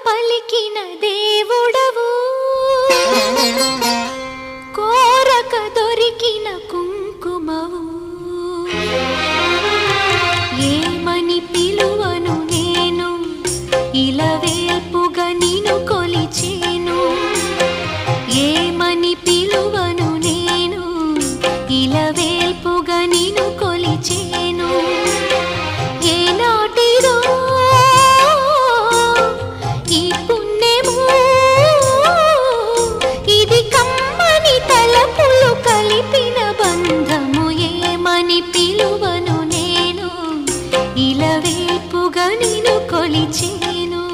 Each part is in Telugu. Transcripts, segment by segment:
పలికిన దేవుడవు, కోరక దొరికిన కుంకుమవు. ఏమని పిలువను నేను, ఇలవేల్పుగా నిన్ను కొలిచేను. ఏమని పిలువను నేను, ఇలవేల్పుగా నిన్ను కొలిచేను. ఏనాటిదో ఈ పుణ్యము, ఇది కమ్మని తలపులు కలిపిన బంధము. ఏమని పిలువను నేను, ఇలవేల్పుగా నిన్ను కొలిచేను.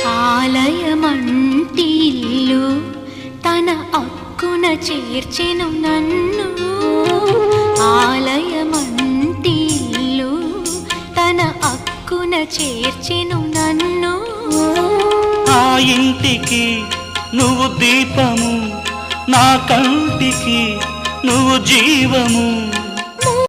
ఆలయమంటి ఇల్లు తన అక్కున చేర్చెను నన్ను. ఆలయమంటి ఇల్లు తన అక్కున చేర్చెను నన్ను. ఆ ఇంటికి నువ్వు దీపము, నా కంటికి నువ్వు జీవము.